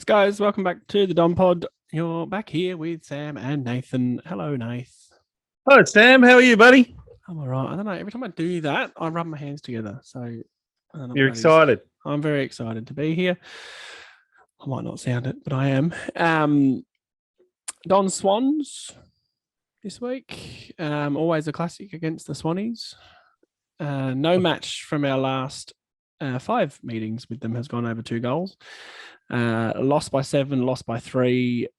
Guys, welcome back to the Don Pod. You're back here with Sam and Nathan. Hello, Nath. Hello, Sam. How are you, buddy? I'm all right. I don't know. Every time I do that, I rub my hands together. So I don't know You're what that is. excited. I'm very excited to be here. I might not sound it, but I am. Dons Swans this week. Always a classic against the Swannies. No match from our last 5 meetings with them has gone over 2 goals. Lost by 7, lost by 3,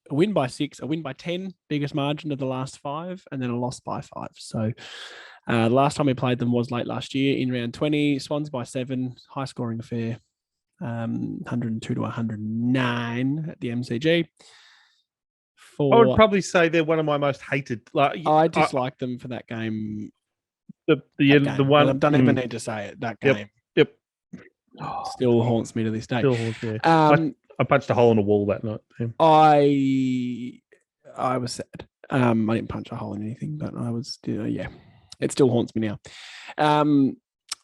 a win by 6, a win by 10, biggest margin of the last 5, and then a loss by 5. So the last time we played them was late last year in round 20. Swans by 7, high scoring affair, 102 to 109 at the MCG. I would probably say they're one of my most hated. I dislike them for that game. The one I don't even need to say it. That game. Yep. Still haunts me to this day. Still haunts me. I punched a hole in a wall that night. I was sad. I didn't punch a hole in anything, but I was, it still haunts me now.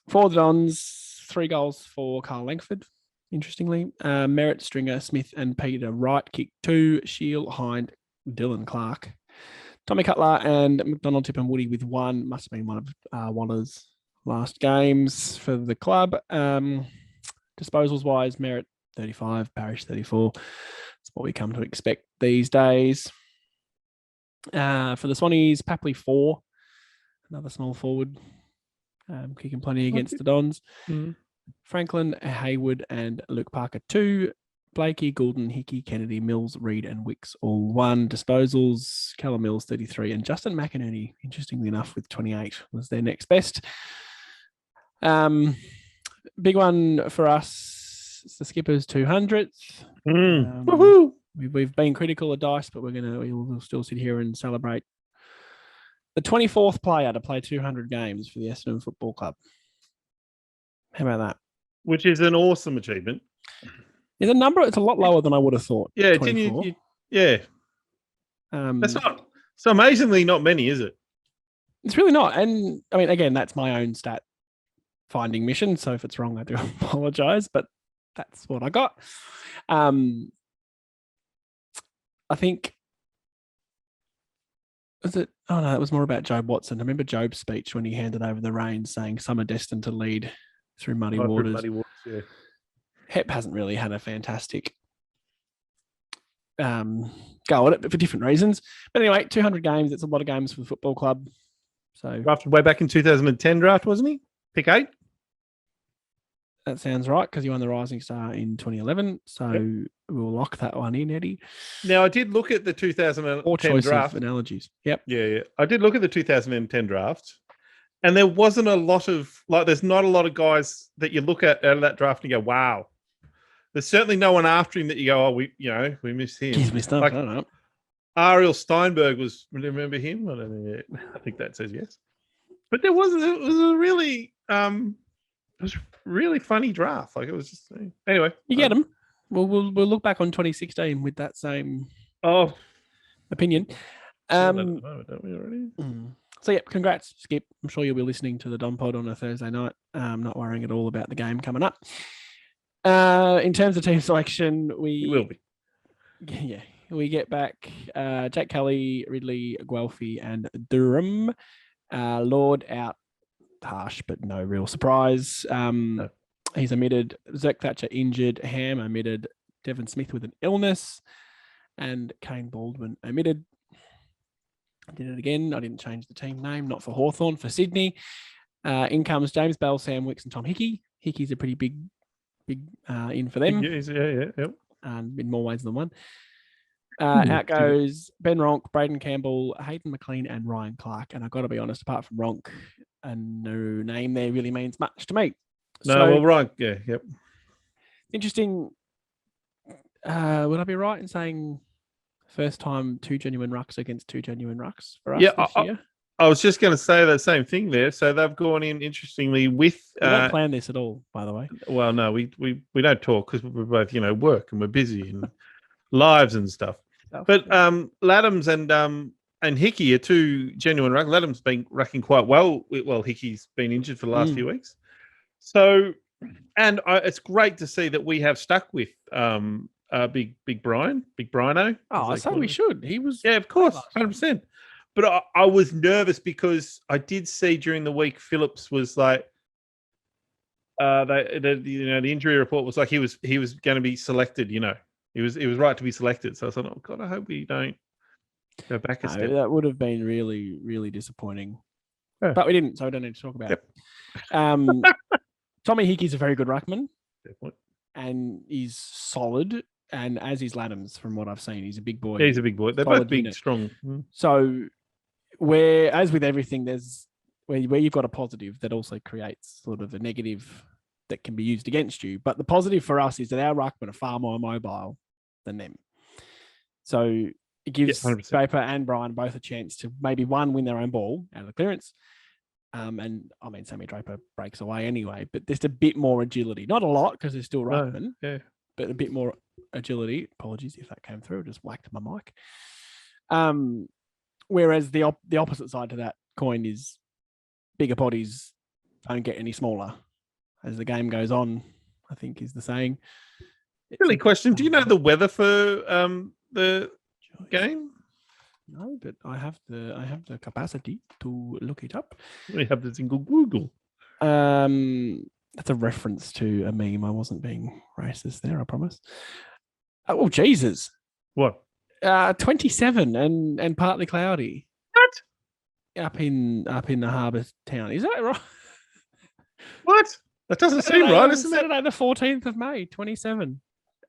For the Dons, 3 goals for Carl Langford, interestingly. Merritt, Stringer, Smith, and Peter Wright kicked 2. Shield, Hind, Dylan Clark. Tommy Cutler and McDonald, Tip and Woody with 1. Must have been one of Waller's last games for the club. Disposals-wise, Merritt 35, Parrish 34. That's what we come to expect these days. For the Swannies, Papley 4, another small forward, kicking plenty against the Dons. Mm-hmm. Franklin, Hayward, and Luke Parker 2. Blakey, Goulden, Hickey, Kennedy, Mills, Reed, and Wicks all 1. Disposals, Callum Mills 33, and Justin McInerney, interestingly enough, with 28 was their next best. Big one for us, it's the Skipper's 200th. Woohoo! We've been critical of Dice, but we'll still sit here and celebrate the 24th player to play 200 games for the Essendon Football Club. How about that? Which is an awesome achievement. It's a lot lower than I would have thought. Yeah, yeah. That's not so amazingly not many, is it? It's really not. And I mean, again, that's my own stat finding mission. So if it's wrong, I do apologize, but that's what I got. I think it was more about Job Watson. I remember Job's speech when he handed over the reins saying some are destined to lead through muddy waters. Yeah. Hep hasn't really had a fantastic go at it, but for different reasons. But anyway, 200 games, it's a lot of games for the football club. So drafted way back in 2010 draft, wasn't he? Pick 8? That sounds right, because you won the Rising Star in 2011. So We'll lock that one in, Eddie. Now, I did look at the 2010 draft. Analogies. Yep. Yeah. I did look at the 2010 draft, and there wasn't a lot of, there's not a lot of guys that you look at out of that draft and you go, wow. There's certainly no one after him that you go, we missed him. He's missed up. I don't know. Ariel Steinberg remember him? I think that says yes. But it was a really, really funny draft. It was just, anyway. You get him. We'll look back on 2016 with that same opinion. Don't we already? So, yeah, congrats, Skip. I'm sure you'll be listening to the Don Pod on a Thursday night. Not worrying at all about the game coming up. In terms of team selection, we will be. Yeah, we get back Jack Kelly, Ridley, Guelphy, and Durham. Lord out harsh, but no real surprise. No. He's omitted. Zerk Thatcher injured. Ham omitted. Devon Smith with an illness. And Kane Baldwin omitted. I did it again. I didn't change the team name. Not for Hawthorn, for Sydney. In comes James Bell, Sam Wicks, and Tom Hickey. Hickey's a pretty big in for them. Yeah. In more ways than one. Out goes Ben Ronk, Braden Campbell, Hayden McLean, and Ryan Clark. And I've got to be honest, apart from Ronk, no name there really means much to me. Ronk, yep. Interesting. Would I be right in saying first time 2 genuine rucks against 2 genuine rucks for us this year? I was just going to say the same thing there. So they've gone in interestingly with. We don't plan this at all, by the way. Well, no, we don't talk because we're both work and we're busy and lives and stuff. But Laddams and Hickey are 2 genuine rucks. Laddams been rucking quite well. Well, Hickey's been injured for the last few weeks. So, and it's great to see that we have stuck with Big Brino. Oh, so we should. He was. Yeah, of course, 100%. But I was nervous because I did see during the week Phillips was like, the injury report was like he was going to be selected. He was right to be selected. So I thought, oh God, I hope we don't go back a step. That would have been really, really disappointing. Yeah. But we didn't, so we don't need to talk about it. Tommy Hickey's a very good ruckman. Definitely. And he's solid. And as is Laddams, from what I've seen, he's a big boy. Yeah, he's a big boy. They're both big, strong. So, as with everything, there's where you've got a positive that also creates sort of a negative that can be used against you. But the positive for us is that our ruckmen are far more mobile than them. So it gives Draper and Brian both a chance to maybe win their own ball out of the clearance. And I mean, Sammy Draper breaks away anyway, but just a bit more agility. Not a lot because they're still ruckmen, but a bit more agility. Apologies if that came through. I just whacked my mic. Whereas the opposite side to that coin is bigger bodies don't get any smaller as the game goes on, I think is the saying. Silly question. Do you know the weather for the game? No, but I have the capacity to look it up. We have the single Google. That's a reference to a meme. I wasn't being racist there, I promise. Oh, Jesus. What? 27 and partly cloudy. What? Up in the harbour town. Is that right? What? That doesn't seem right, isn't it? Saturday the 14th of May, 27.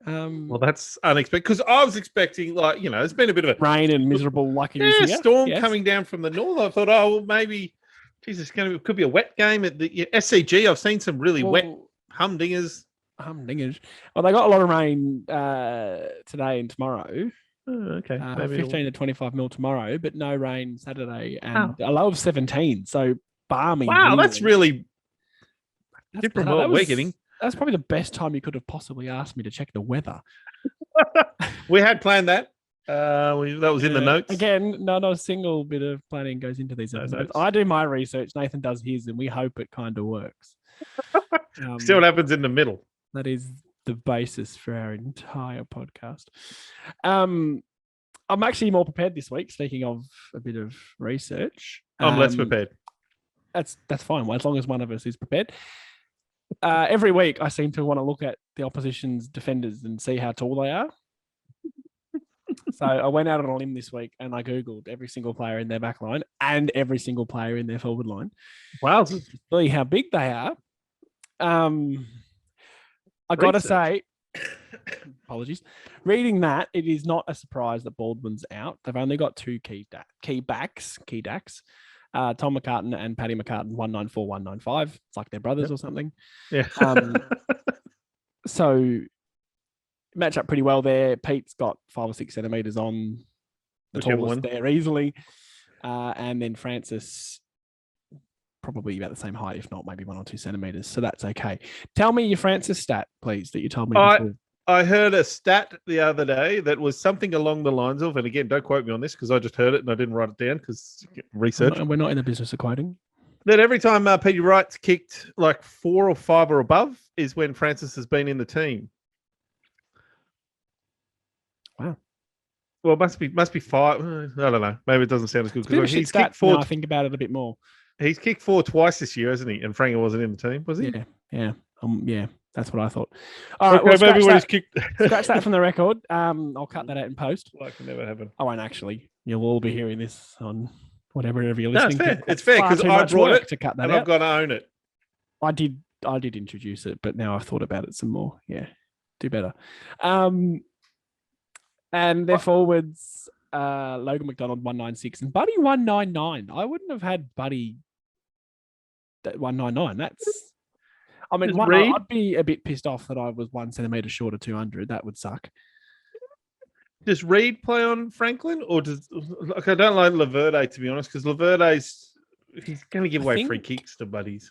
Well, that's unexpected because I was expecting, it's been a bit of a rain and miserable luckiness. Storm coming down from the north. I thought, oh, well, maybe, Jesus, it could be a wet game at the SCG. I've seen some really wet humdingers. Well, they got a lot of rain today and tomorrow. Oh, okay. 15 to 25 mil tomorrow, but no rain Saturday and a low of 17. So balmy. Wow, that's really different from what we're getting. That's probably the best time you could have possibly asked me to check the weather. We had planned that. That was in the notes. Again, not a single bit of planning goes into these episodes. I do my research. Nathan does his, and we hope it kind of works. See what happens in the middle. That is the basis for our entire podcast. I'm actually more prepared this week. Speaking of a bit of research, I'm less prepared. That's fine. Well, as long as one of us is prepared. Every week, I seem to want to look at the opposition's defenders and see how tall they are. So I went out on a limb this week and I Googled every single player in their back line and every single player in their forward line. Wow. To see how big they are. I got to say, apologies, reading that, it is not a surprise that Baldwin's out. They've only got two key backs. Tom McCartan and Paddy McCartan, 194, 195. It's like they're brothers or something. Yeah. So match up pretty well there. Pete's got 5 or 6 centimeters on the tallest there easily. And then Francis, probably about the same height, if not maybe 1 or 2 centimeters. So that's okay. Tell me your Francis stat, please, that you told me before. I heard a stat the other day that was something along the lines of, and again, don't quote me on this because I just heard it and I didn't write it down because research. We're not in the business of quoting. That every time Peter Wright's kicked like 4 or 5 or above is when Francis has been in the team. Wow. Well, it must be 5. I don't know. Maybe it doesn't sound as good because he's kicked 4. I think about it a bit more. He's kicked 4 twice this year, hasn't he? And Franker wasn't in the team, was he? Yeah. Yeah. That's what I thought. All right, well, scratch that from the record. I'll cut that out in post. Like it never happened. I won't actually. You'll all be hearing this on whatever you're listening to. It's fair because I brought it to cut that and out. I've got to own it. I did introduce it, but now I've thought about it some more. Yeah, do better. And their forwards, Logan McDonald 196 and Buddy 199. I wouldn't have had Buddy that 199. That's. I mean, I'd be a bit pissed off that I was 1 centimeter short of 200. That would suck. Does Reed play on Franklin, or I don't like Laverde, to be honest, because Laverde's he's going to give away free kicks to buddies.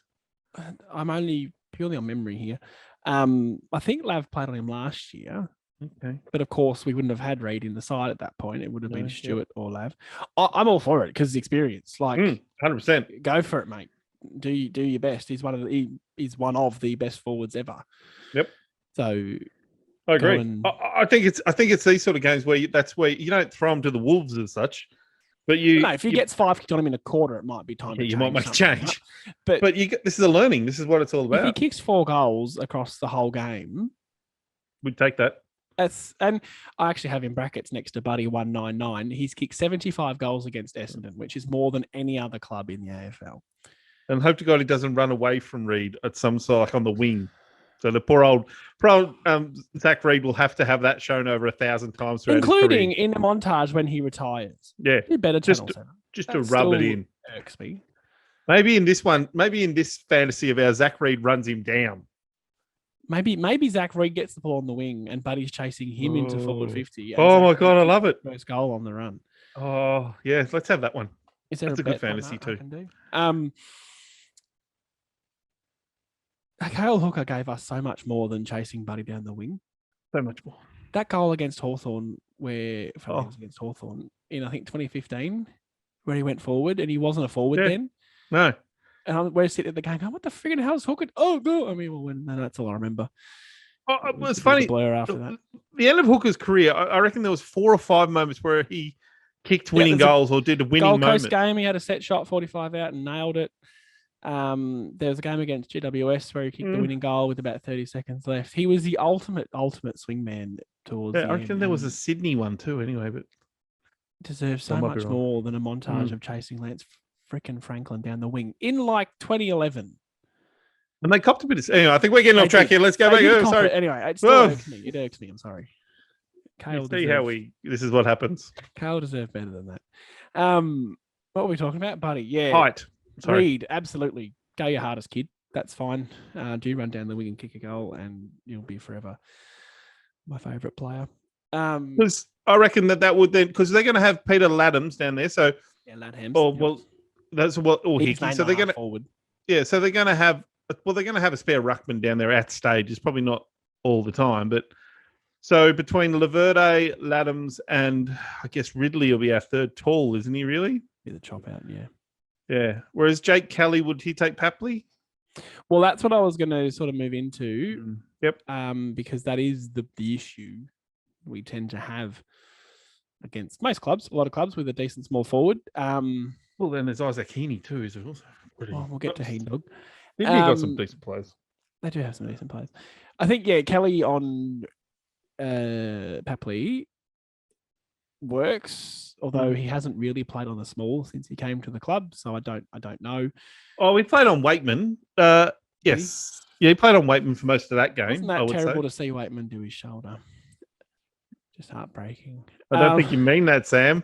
I'm only purely on memory here. I think Lav played on him last year. Okay, but of course we wouldn't have had Reed in the side at that point. It would have been Stewart or Lav. I'm all for it because experience. Like 100%. Go for it, mate. Do your best. He's one of the best forwards ever. Yep. So I agree. And... I think it's these sort of games where that's where you don't throw him to the wolves as such, but if he gets 5 kicked on him in a quarter, it might be time to change. You might make a change. But this is a learning. This is what it's all about. If he kicks 4 goals across the whole game, we'd take that. And I actually have in brackets next to Buddy 199. He's kicked 75 goals against Essendon, which is more than any other club in the AFL. And hope to God he doesn't run away from Reed at some sort, like on the wing. So the poor old Zach Reed will have to have that shown over 1,000 times throughout including his career. in the montage when he retires. Yeah, do better just to rub it in. Irks me. Maybe in this fantasy of ours, Zach Reed runs him down. Maybe Zach Reed gets the ball on the wing and Buddy's chasing him into forward 50. Oh my God, I love it! First goal on the run. Oh yeah, let's have that one. That's a good fantasy too. Cale Hooker gave us so much more than chasing Buddy down the wing. So much more. That goal against Hawthorn, against Hawthorn in I think 2015, where he went forward and he wasn't a forward then. No. And we're sitting at the game going, what the friggin' hell's Hooker? Oh, no. I mean, that's all I remember. Oh, it was funny. Blur after that. The end of Hooker's career, I reckon there was 4 or 5 moments where he kicked winning goals or did a winning moment. Gold Coast game, he had a set shot 45 out and nailed it. There was a game against GWS where he kicked the winning goal with about 30 seconds left. He was the ultimate swingman towards the end. I reckon there was a Sydney one too anyway, but deserves so much more than a montage of chasing Lance frickin' Franklin down the wing in like 2011. And they copped a bit of... Anyway, I think we're getting off track here. Let's go back. Sorry. Anyway, it still irks me. It irks me. I'm sorry. This is what happens. Cale deserved better than that. What were we talking about, Buddy? Yeah. Height. Sorry. Reed, absolutely. Go your hardest, kid. That's fine. Do run down the wing and kick a goal, and you'll be forever my favourite player. Because I reckon that would then... Because they're going to have Peter Laddams down there, so... Yeah, Laddams. Well, that's what... Or Hickey. So they're going to... forward. Yeah, so they're going to have... Well, they're going to have a spare ruckman down there at stage. It's probably not all the time, but... So between Laverde, Laddams, and I guess Ridley will be our third tall, isn't he, really? Be the chop out, yeah. Yeah. Whereas Jake Kelly, would he take Papley? Well, that's what I was going to sort of move into. Yep. Because that is the issue we tend to have against most clubs, a lot of clubs with a decent small forward. Well, then there's Isaac Heaney too, is also pretty... Well, we'll get to Heaney Dog. They've got some decent players. They do have some decent players. I think, yeah, Kelly on Papley works, although he hasn't really played on the small since he came to the club, so I don't know. Oh, we played on Waitman. Yes. Yeah, he played on Waitman for most of that game. Wasn't that terrible to see Waitman do his shoulder? Just heartbreaking. I don't think you mean that, Sam.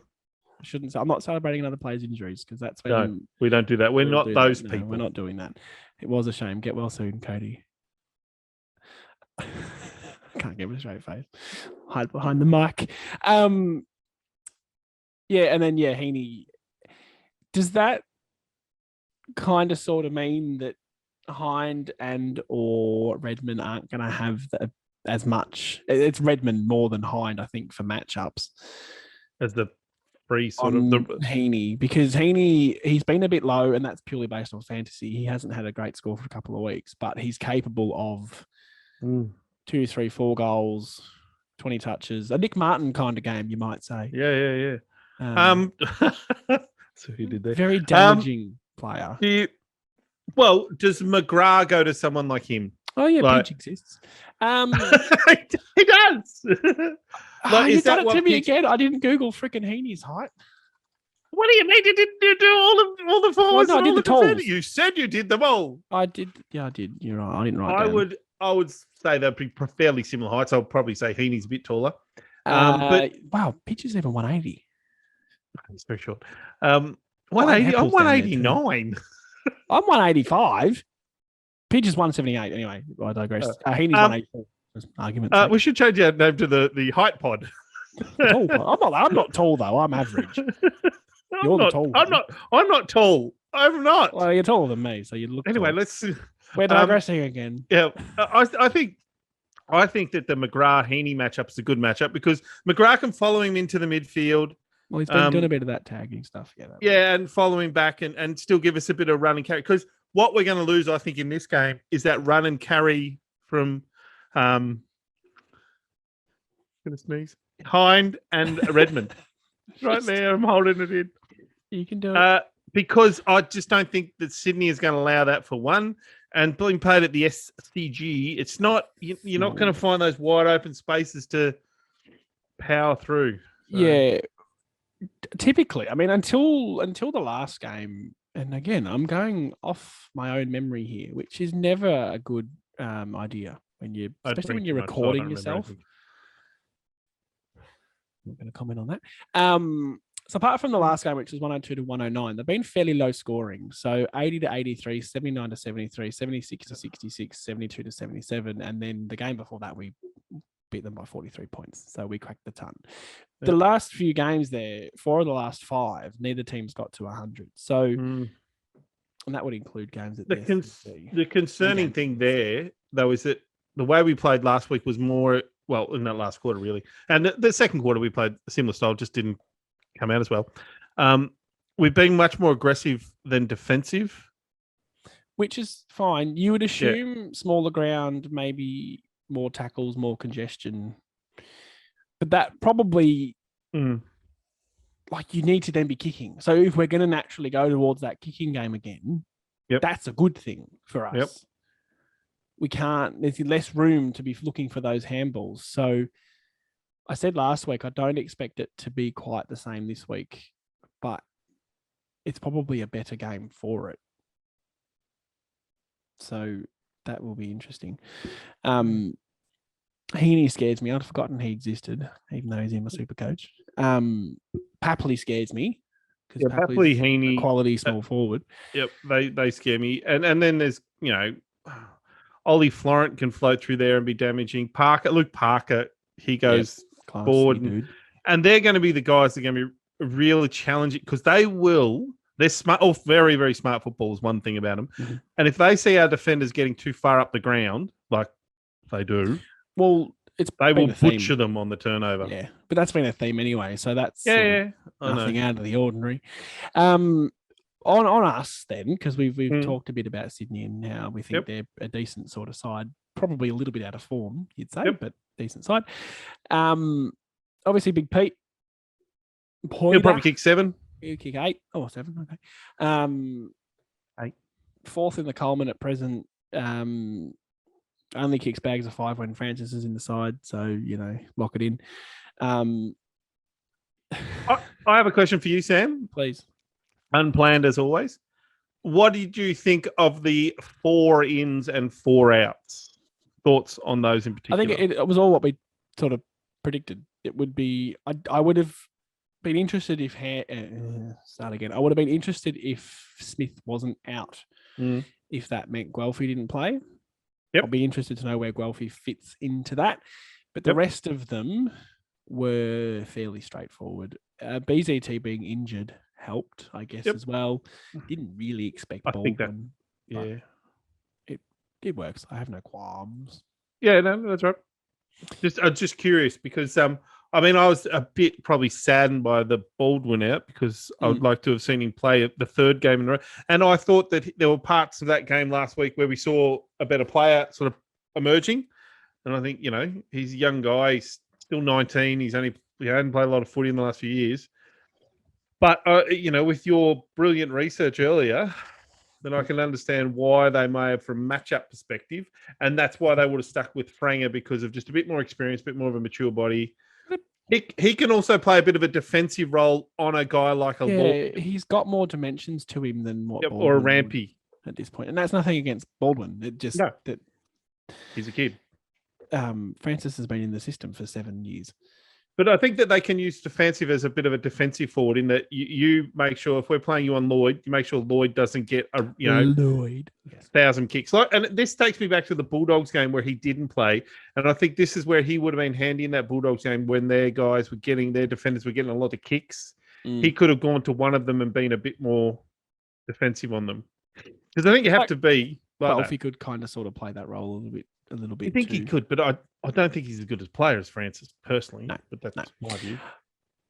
I shouldn't say. I'm not celebrating another player's injuries because that's when... No, we don't do that. We're not those people. No, we're not doing that. It was a shame. Get well soon, Cody. Can't give a straight face. Hide behind the mic. Yeah, and then, yeah, Heaney. Does that kind of sort of mean that Hind and or Redmond aren't going to have as much? It's Redmond more than Hind, I think, for matchups. As the free sort of... Heaney, because he's been a bit low, and that's purely based on fantasy. He hasn't had a great score for a couple of weeks, but he's capable of 2, 3, 4 goals, 20 touches. A Nick Martin kind of game, you might say. Yeah. So who did that? Very damaging player. Well, does McGrath go to someone like him? Oh yeah, Peach exists. He does. You done it to me again. I didn't Google freaking Heaney's height. What do you mean? You didn't do all the forwards? Well, no, I did the tolls. You said you did them all. I did. Yeah, I did. You're right. I didn't write down. I would say they'd be fairly similar heights. I'll probably say Heaney's a bit taller. But wow, Peach is even 180. It's very short. 180. I'm 189. I'm 185. Peach is 178. Anyway, I digress. Heaney's 184. Argument. We should change our name to the height pod. I'm not tall though. I'm average. You're the tall one. I'm not tall. I'm not. Well, you're taller than me, so you look. Anyway, tall. We're digressing again. Yeah, I think that the McGrath Heaney matchup is a good matchup because McGrath can follow him into the midfield. Well, he's been doing a bit of that tagging stuff. And follow him back and still give us a bit of run and carry. Because what we're going to lose, I think, in this game is that run and carry from Gonna sneeze. Hind and Redmond. Right there, I'm holding it in. You can do it. Because I just don't think that Sydney is going to allow that for one. And being played at the SCG, it's not, you're not going to find those wide open spaces to power through. So. Yeah. Typically, I mean, until the last game, and again, I'm going off my own memory here, which is never a good idea especially when you're recording yourself. I'm not going to comment on that. So apart from the last game, which was 102 to 109, they've been fairly low scoring. So 80 to 83, 79 to 73, 76 to 66, 72 to 77. And then the game before that, we beat them by 43 points. So we cracked the ton. The last few games there, 4 of the last 5, neither team's got to 100. So, and that would include games at the concerning thing there, though, is that the way we played last week was more, well, in that last quarter, really. And the second quarter, we played a similar style, just didn't come out as well. We've been much more aggressive than defensive. Which is fine. You would assume smaller ground, maybe more tackles, more congestion. But that probably, like, you need to then be kicking. So if we're going to naturally go towards that kicking game again, that's a good thing for us. We can't, there's less room to be looking for those handballs. So I said last week, I don't expect it to be quite the same this week, but it's probably a better game for it. So that will be interesting. Heaney scares me. I'd forgotten he existed, even though he's in my super coach. Papley scares me because Papley's Heaney, a quality small forward. Yep, they scare me. And then there's, Ollie Florent can float through there and be damaging. Luke Parker, he goes forward. And they're going to be the guys that are going to be really challenging because they're smart, very, very smart footballers, one thing about them. Mm-hmm. And if they see our defenders getting too far up the ground, like they do, they will butcher them on the turnover. Yeah, but that's been a theme anyway, so that's nothing out of the ordinary. On us then, because we've talked a bit about Sydney and how we think they're a decent sort of side, probably a little bit out of form, you'd say, but decent side. Obviously, Big Pete. He'll probably kick 7. He'll kick 8. Oh, 7, okay. 8. 4th in the Coleman at present. Only kicks bags of 5 when Francis is in the side, so, lock it in. I have a question for you, Sam. Please. Unplanned as always. What did you think of the 4 ins and 4 outs? Thoughts on those in particular? I think it was all what we sort of predicted. It would be. I would have been interested if start again. I would have been interested if Smith wasn't out. If that meant Guelphy didn't play. I'd be interested to know where Guelphy fits into that. But the rest of them were fairly straightforward. BZT being injured helped, I guess, as well. Didn't really expect Baldwin. It works. I have no qualms. Yeah, no, that's right. I'm just curious because I was a bit probably saddened by the Baldwin out because I would like to have seen him play the 3rd game in a row. And I thought that there were parts of that game last week where we saw a better player sort of emerging. And I think, he's a young guy. He's still 19. He hadn't played a lot of footy in the last few years. But, with your brilliant research earlier, then I can understand why they may have from matchup perspective. And that's why they would have stuck with Franger because of just a bit more experience, a bit more of a mature body. He can also play a bit of a defensive role on a guy like a Baldwin. He's got more dimensions to him than what Baldwin or a Rampy at this point. And that's nothing against Baldwin. It just that he's a kid. Francis has been in the system for 7 years. But I think that they can use defensive as a bit of a defensive forward in that you make sure if we're playing you on Lloyd, you make sure Lloyd doesn't get 1,000 kicks. And this takes me back to the Bulldogs game where he didn't play. And I think this is where he would have been handy in that Bulldogs game when their defenders were getting a lot of kicks. He could have gone to one of them and been a bit more defensive on them. Because I think you have to be like that. If he could kind of sort of play that role a little bit. I think he could, but I don't think he's as good as player as Francis personally. No, but that's my view.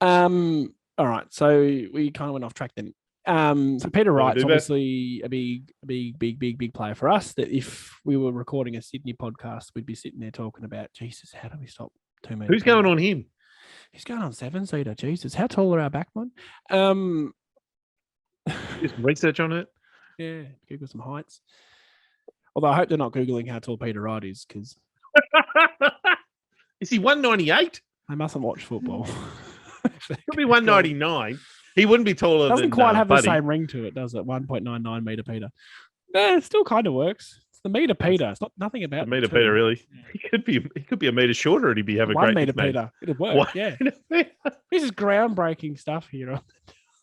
All right, so we kind of went off track then. So Peter Wright's obviously a big player for us. That if we were recording a Sydney podcast, we'd be sitting there talking about, Jesus, how do we stop 2 meter. Who's going on him? He's going on 7-seater. Jesus, how tall are our backmen? Do some research on it. Yeah, Google some heights. Although I hope they're not Googling how tall Peter Wright is, because is he 198? they mustn't watch football. He'll be 199. He wouldn't be taller Doesn't than quite have Buddy. the same ring to it, does it? 1.99 meter Peter. It still kind of works. It's the meter Peter. It's not nothing about the meter Peter, really. Yeah. He could be a meter shorter and he'd be having a 1 great meter nickname. Peter. It'd work. Yeah. This is groundbreaking stuff here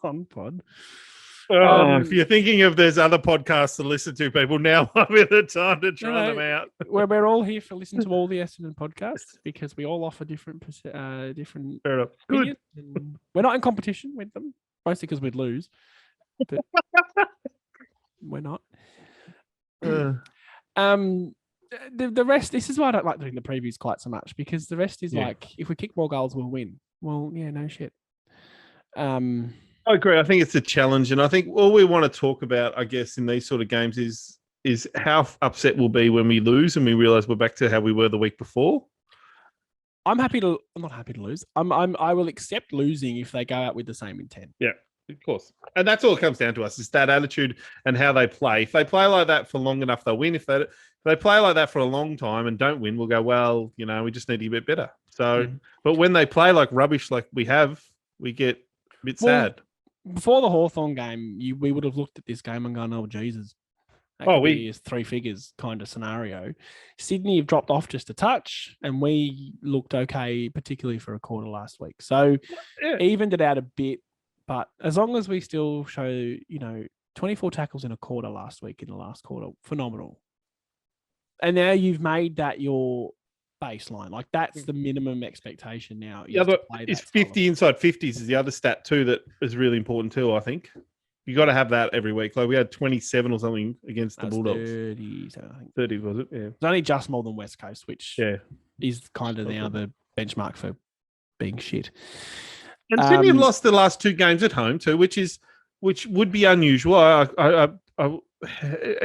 on Pod. If you're thinking of there's other podcasts to listen to, people, now might be the time to try them out. We're all here for listening to all the Essendon podcasts because we all offer different Fair enough. Good. We're not in competition with them, mostly because we'd lose. But we're not. The rest. This is why I don't like doing the previews quite so much, because the rest is like, if we kick more goals, we'll win. Well, yeah, no shit. I agree. I think it's a challenge, and I think all we want to talk about, I guess, in these sort of games is how upset we'll be when we lose and we realise we're back to how we were the week before. I'm not happy to lose. I will accept losing if they go out with the same intent. Yeah, of course. And that's all it comes down to us, is that attitude and how they play. If they play like that for long enough, they'll win. If they play like that for a long time and don't win, we'll go, well, we just need to get better. So, but when they play like rubbish like we have, we get a bit sad. Before the Hawthorn game, we would have looked at this game and gone, oh, Jesus. That could be a 3 figures kind of scenario. Sydney have dropped off just a touch, and we looked okay, particularly for a quarter last week. So evened it out a bit, but as long as we still show, 24 tackles in a quarter last week in the last quarter, phenomenal. And now you've made that your baseline. Like, that's the minimum expectation now. Is 50 inside 50s is the other stat too that is really important too, I think. You got to have that every week. Like, we had 27 or something against the Bulldogs. 30, so I think. 30 was it? Yeah. It's only just more than West Coast, which is kind of now the benchmark for being shit. And Sydney have lost the last 2 games at home too, which would be unusual. I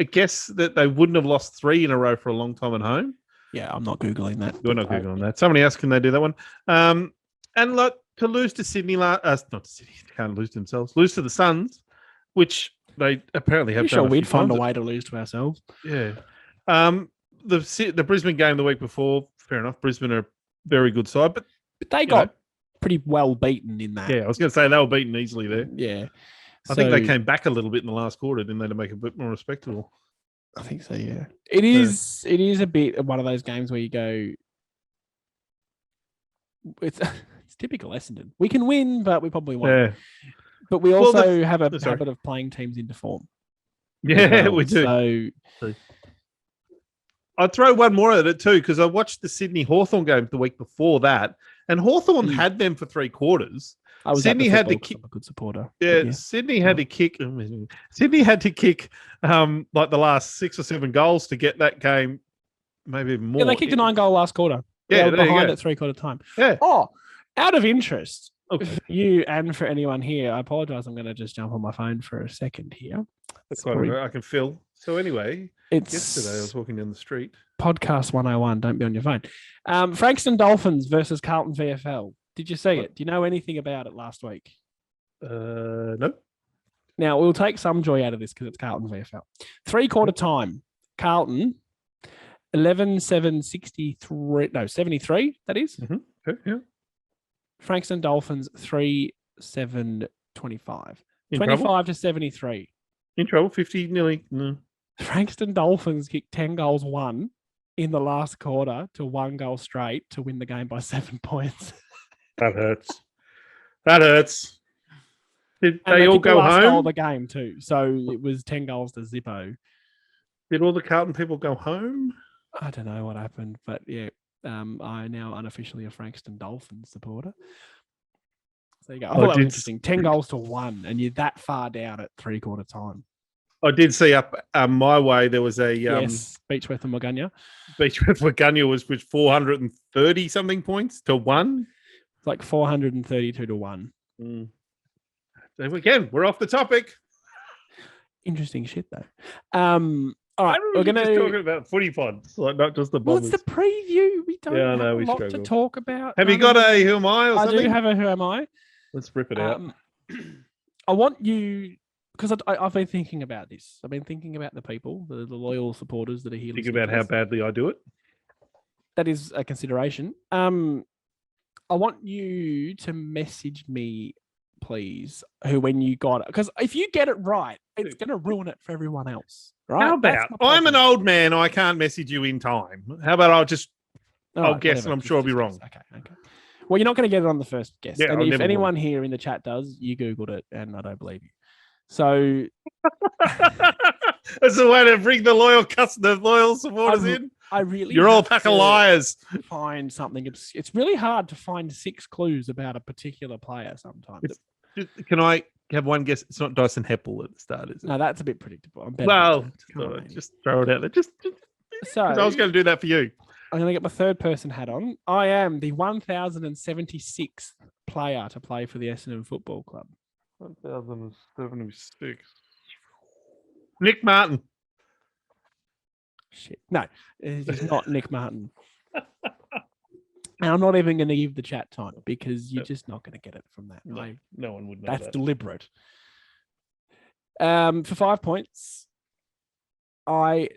guess that they wouldn't have lost 3 in a row for a long time at home. Yeah, I'm not Googling that. You're not Googling that. Somebody else, can they do that one? And look, to lose to Sydney, not to Sydney, they can't lose to themselves. Lose to the Suns, which they apparently have done. We'd find a way to lose to ourselves. Yeah. The Brisbane game the week before, fair enough. Brisbane are a very good side, but they got pretty well beaten in that. Yeah, I was going to say they were beaten easily there. Yeah. I think they came back a little bit in the last quarter, didn't they, to make it a bit more respectable? I think so, yeah. It is a bit of one of those games where you go, it's typical Essendon. We can win, but we probably won't. Yeah. But we also have a habit of playing teams into form. Yeah, we do. So, I'd throw one more at it too, because I watched the Sydney Hawthorn game the week before that, and Hawthorn had them for 3 quarters. Sydney had to kick. I'm a good supporter. Yeah, Sydney had to kick. Sydney had to kick like the last 6 or 7 goals to get that game, maybe even more. Yeah, they kicked a 9-goal last quarter. Yeah, behind at 3/4 time. Yeah. Oh, out of interest, for you and for anyone here, I apologize. I'm going to just jump on my phone for a second here. That's quite right. I can feel. So anyway, yesterday I was walking down the street. Podcast 101. Don't be on your phone. Frankston Dolphins versus Carlton VFL. Did you see it? Do you know anything about it last week? No. Now, we'll take some joy out of this because it's Carlton VFL. 3/4 time, Carlton, 11-7-63. No, 73, that is. Mm-hmm. Okay, yeah. Frankston Dolphins, 3-7-25. 25 to 73. In trouble, 50 nearly. No. Frankston Dolphins kicked 10 goals, 1 in the last quarter to 1 goal straight to win the game by 7 points. That hurts. Did they all go home? Goal of the game too. So it was 10 goals to Zippo. Did all the Carlton people go home? I don't know what happened, but yeah, I now unofficially a Frankston Dolphins supporter. So you go. Oh, that was interesting. 10 goals to 1, and you're that far down at 3/4 time. I did see up my way there was a Beechworth and Waganya. Beechworth Waganya was 430 something points to 1. It's like 432 to 1. So again, we're off the topic. Interesting shit though. All right, we're just talking gonna. about footy pods, like not just the Well, Bombers. it's the preview. We don't Yeah, I have know, a we lot to struggle. talk about. Have you got a Who Am I or I something? do have a Who Am I. Let's rip it out. I want you because I've been thinking about this. I've been thinking about the people, the loyal supporters that are here. Think about how badly I do it. That is a consideration. I want you to message me, please, when you got it. Because if you get it right, it's going to ruin it for everyone else. Right? How about I'm an old man, I can't message you in time. How about I'll guess whatever. and I'm sure I'll be wrong. Okay. Well, you're not going to get it on the first guess. Yeah, and if anyone here in the chat does, you Googled it and I don't believe you. So that's the way to bring the loyal supporters in. You're all a pack of liars. Find something. It's really hard to find 6 clues about a particular player sometimes. Can I have one guess? It's not Dyson Heppel at the start, is it? No, that's a bit predictable. Just throw it out there. So I was going to do that for you. I'm going to get my third person hat on. I am the 1076th player to play for the Essendon Football Club. 1076. Nick Martin. Shit. No, it's not Nick Martin. And I'm not even going to give the chat time because you're just not going to get it from that. No one would know That's that. deliberate. For 5 points, I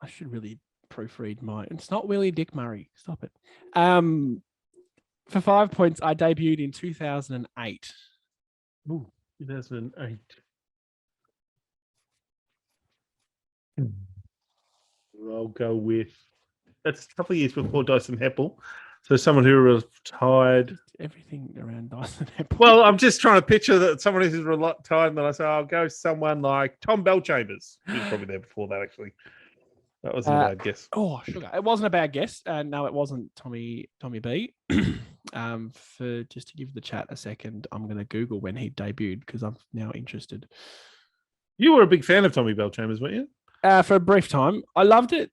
should really proofread mine. It's not Willie Dick Murray. Stop it. For 5 points, I debuted in 2008. Ooh, 2008. I'll go with. That's a couple of years before Dyson Heppel. So someone who retired. Everything around Dyson Heppel. Well, I'm just trying to picture that someone who's retired, and then I say, I'll go someone like Tom Bellchambers. He was probably there before that, actually. That wasn't a bad guess. Oh, sugar. It wasn't a bad guess. No, it wasn't Tommy B. Just to give the chat a second, I'm going to Google when he debuted because I'm now interested. You were a big fan of Tommy Bellchambers, weren't you? For a brief time. I loved it.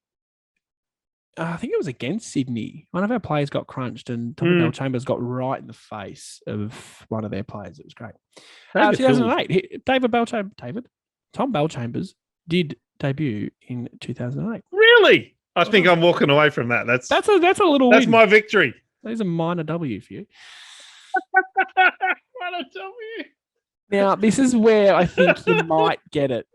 I think it was against Sydney. One of our players got crunched and Tommy Bellchambers got right in the face of one of their players. It was great. 2008. Tom Bellchambers did debut in 2008. Really? I think I'm walking away from that. That's a little That's win. my victory. There's a minor W for you. Minor W. Now, this is where I think you might get it.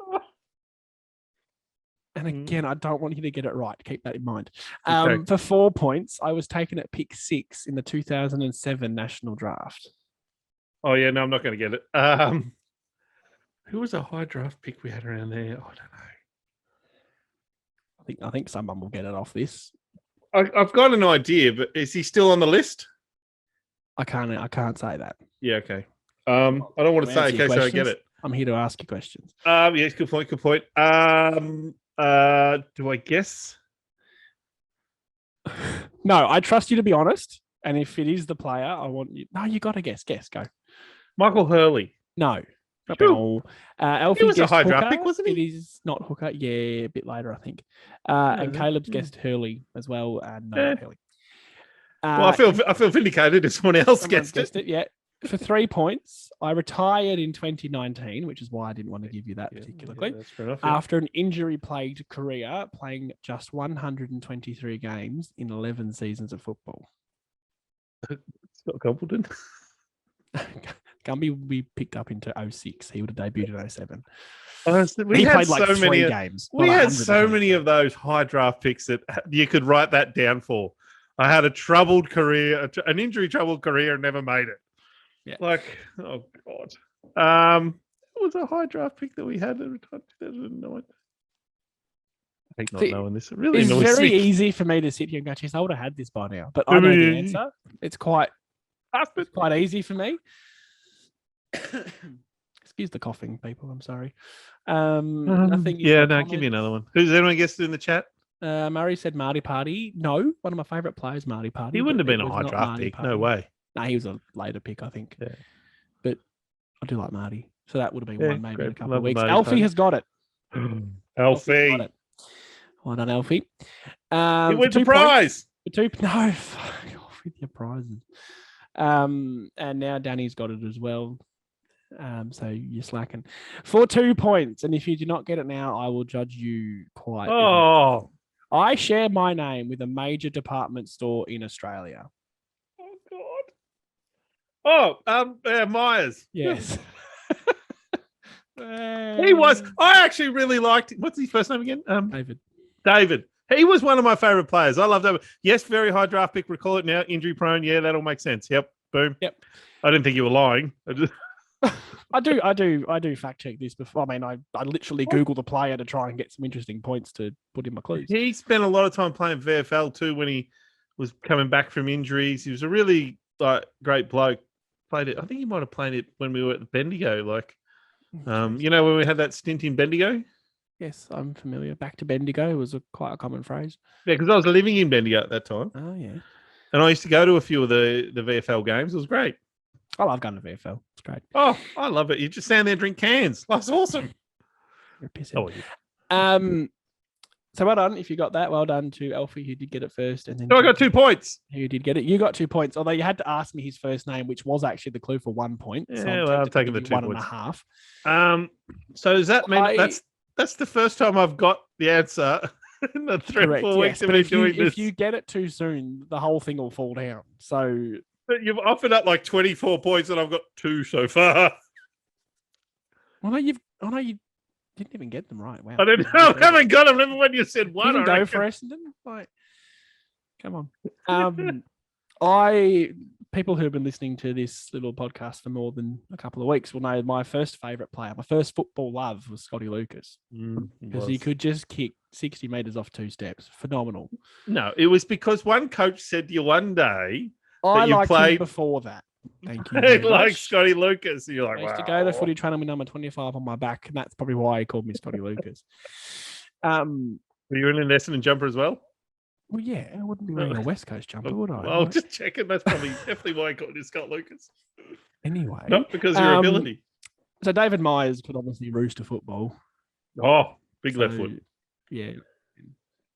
And again, I don't want you to get it right. Keep that in mind. Okay. For 4 points, I was taken at pick 6 in the 2007 national draft. Oh, yeah. No, I'm not going to get it. Who was a high draft pick we had around there? I don't know. I think someone will get it off this. I've got an idea, but is he still on the list? I can't say that. Yeah, okay. I don't want to say in case I get it. I'm here to ask you questions. Yes, good point. Do I guess? No, I trust you to be honest. And if it is the player, I want you. No, you got to guess. Go. Michael Hurley. No. Alfie, he was a high draft pick, wasn't he? It is not Hooker. Yeah, a bit later, I think. And Caleb's guessed Hurley as well. And no, Hurley. Well, I feel vindicated if someone else guessed it. Yeah. For 3 points, I retired in 2019, which is why I didn't want to give you that particular clue. That's fair enough, After an injury-plagued career, playing just 123 games in 11 seasons of football. Scott Completon. Gumby we picked up into 06. He would have debuted in 07. He played like 3 games. We had so many of those high draft picks that you could write that down for. I had a troubled career, an injury-troubled career, and never made it. Yeah. Oh God. It was a high draft pick that we had in 2009. I hate not knowing this. It really it's annoys very me. easy for me to sit here and go, geez, I would have had this by now. But I know the answer. It's quite easy for me. Excuse the coughing, people. I'm sorry. Nothing. Yeah, no, give me another one. Who's anyone guessed in the chat? Murray said Marty Party. No, one of my favourite players, Marty Party. He wouldn't have been a high draft pick. No way. No, he was a later pick, I think. Yeah. But I do like Marty. So that would have been one maybe in a couple of weeks. Marty Alfie has got it. Alfie. Got it. Well done, Alfie. He wins the prize. No, fuck off with your prizes. And now Danny's got it as well. So you're slacking for 2 points. And if you do not get it now, I will judge you quite. Oh, I share my name with a major department store in Australia. God. Myers. Yes. He was. I actually really liked. What's his first name again? David. David. He was one of my favorite players. I love David. Yes, very high draft pick. Recall it now. Injury prone. Yeah, that'll make sense. Yep. Boom. Yep. I didn't think you were lying. I do fact check this before. I mean, I literally Google the player to try and get some interesting points to put in my clues. He spent a lot of time playing VFL too when he was coming back from injuries. He was a really great bloke. Played it. I think he might have played it when we were at the Bendigo. When we had that stint in Bendigo. Yes, I'm familiar. Back to Bendigo was quite a common phrase. Yeah, because I was living in Bendigo at that time. Oh yeah. And I used to go to a few of the VFL games. It was great. I love going to VFL. It's great. Oh, I love it. You just stand there, drink cans. That's awesome. You're pissing. Oh, so well done. If you got that, well done to Alfie, who did get it first. And then I got 2 points. Who did get it? You got 2 points, although you had to ask me his first name, which was actually the clue for 1 point. Yeah, so I'm taking the 2 1 points. 1.5. So does that mean that's the first time I've got the answer in the 3 or 4 weeks of me doing this? If you get it too soon, the whole thing will fall down. So but you've offered up like 24 points, and I've got 2 so far. Well, you didn't even get them right. Wow. I don't know. I haven't got them. Never when you said one. You can go for Essendon. Come on. People who have been listening to this little podcast for more than a couple of weeks will know my first favourite player, my first football love was Scotty Lucas. Because he could just kick 60 metres off 2 steps. Phenomenal. No, it was because one coach said to you one day I liked him before that. Thank you. Like Scotty Lucas. You're like, I used to go to footy training with number 25 on my back, and that's probably why he called me Scotty Lucas. Were you in an Essendon jumper as well? Well, yeah, I wouldn't be wearing a West Coast jumper, would I? Well, just checking. That's definitely why I called you Scott Lucas. Anyway. Not because of your ability. So David Myers could obviously roost to football. Oh, big left foot. Yeah.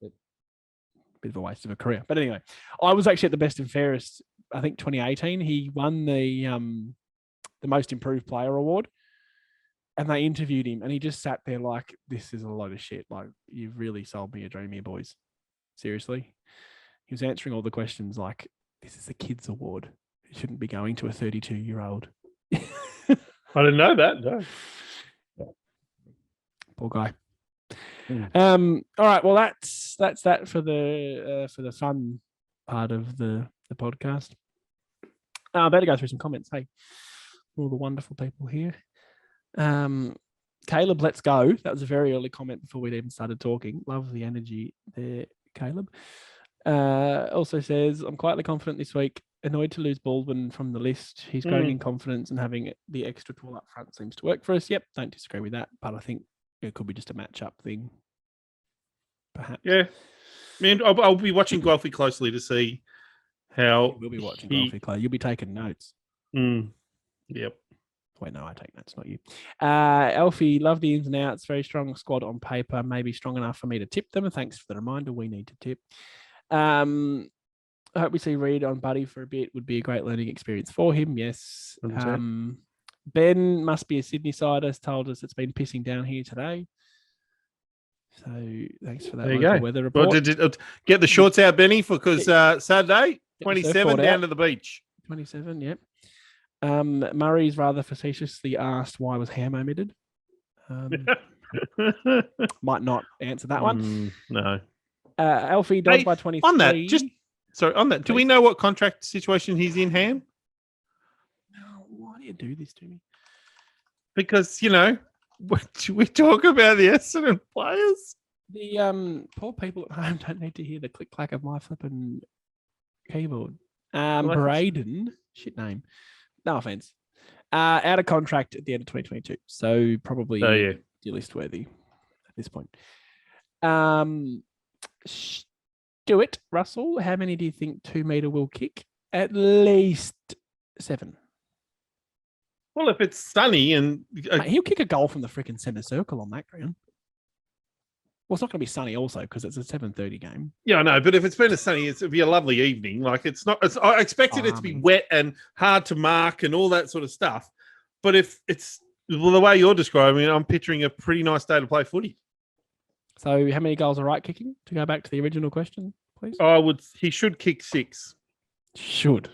Bit of a waste of a career. But anyway, I was actually at the Best and Fairest, I think 2018. He won the Most Improved Player Award. And they interviewed him, and he just sat there like, this is a load of shit. Like, you've really sold me a dream here, boys. Seriously. He was answering all the questions like, this is a kid's award. It shouldn't be going to a 32-year-old. I didn't know that, no. Poor guy. All right. Well, that's that for the fun part of the podcast. I better go through some comments. Hey, all the wonderful people here. Caleb, let's go. That was a very early comment before we'd even started talking. Love the energy there, Caleb. Also says, I'm quietly confident this week. Annoyed to lose Baldwin from the list. He's growing in confidence, and having the extra tool up front seems to work for us. Yep, don't disagree with that. But I think it could be just a match-up thing, perhaps. Yeah. Man, I'll be watching Guelphy closely to see how... We'll be watching Guelphy closely. You'll be taking notes. Yep. Wait, no, I take notes, not you. Alfie, love the ins and outs. Very strong squad on paper. Maybe strong enough for me to tip them. Thanks for the reminder. We need to tip. I hope we see Reid on Buddy for a bit. Would be a great learning experience for him. Yes. Ben must be a Sydney-sider. Has told us it's been pissing down here today. So thanks for that. There you go. Weather report. Well, did get the shorts out, Benny, because Saturday, 27 down to the beach. 27, yep. Murray's rather facetiously asked why was Ham omitted. Might not answer that one. No. Alfie, Dons by 23. On that, do we know what contract situation he's in, Ham? No, why do you do this to me? Because, we talk about the Essendon players. The poor people at home don't need to hear the click-clack of my flipping keyboard. Braden, shit name. No offense. Out of contract at the end of 2022. So probably delist worthy at this point. Stuart Russell, how many do you think 2 meter will kick? At least 7. Well, if it's sunny and Mate, he'll kick a goal from the freaking centre circle on that ground. Well, it's not going to be sunny also because it's a 7:30 game. Yeah, I know, but if it's been a sunny, it'll be a lovely evening. Like it's not. I expected it to be wet and hard to mark and all that sort of stuff. But if it's the way you're describing it, I'm picturing a pretty nice day to play footy. So how many goals are right kicking? To go back to the original question, please. He should kick 6. Should.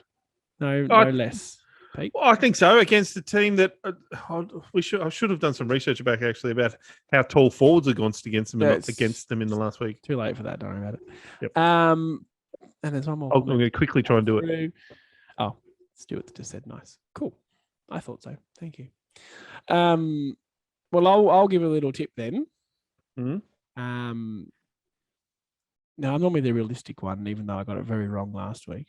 No less. Pete? Well, I think so. Against a team that I should have done some research about how tall forwards are against them in the last week. Too late for that. Don't worry about it. Yep. And there's one more. I'm going to quickly try and do it. Oh, Stuart just said nice. Cool. I thought so. Thank you. Well, I'll give a little tip then. Mm-hmm. No, I'm normally the realistic one, even though I got it very wrong last week.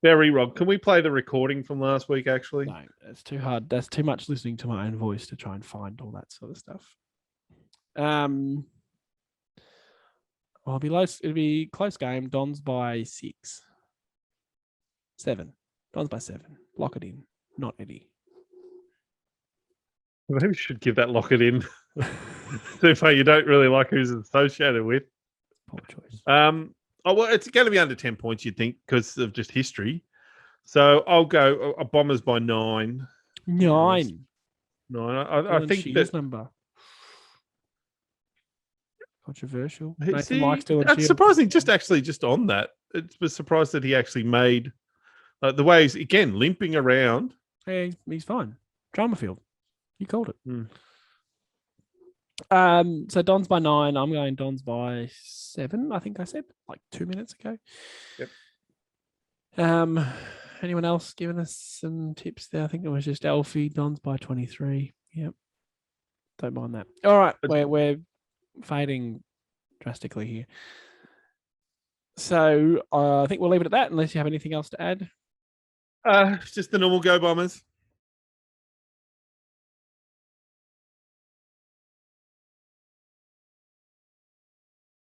Very wrong. Can we play the recording from last week, actually? No, it's too hard. That's too much listening to my own voice to try and find all that sort of stuff. Well, it'll be close game. Dons by 6. 7. Dons by 7. Lock it in. Not Eddie. Maybe we should give that lock it in. So far, you don't really like who's associated with. Poor choice. Well, it's going to be under 10 points, you'd think, because of just history. So I'll go Bombers by 9. 9. 9. I think that number. Controversial. That's surprising. Just on that, it was surprised that he actually made the way he's again limping around. Hey, he's fine. Drama field. You called it. So Dons by 9. I'm going Dons by 7. I think I said like 2 minutes ago. Yep. Anyone else giving us some tips there? I think it was just Alfie. Dons by 23. Yep. Don't mind that. All right, we're fading drastically here. So I think we'll leave it at that, unless you have anything else to add. Just the normal Go Bombers.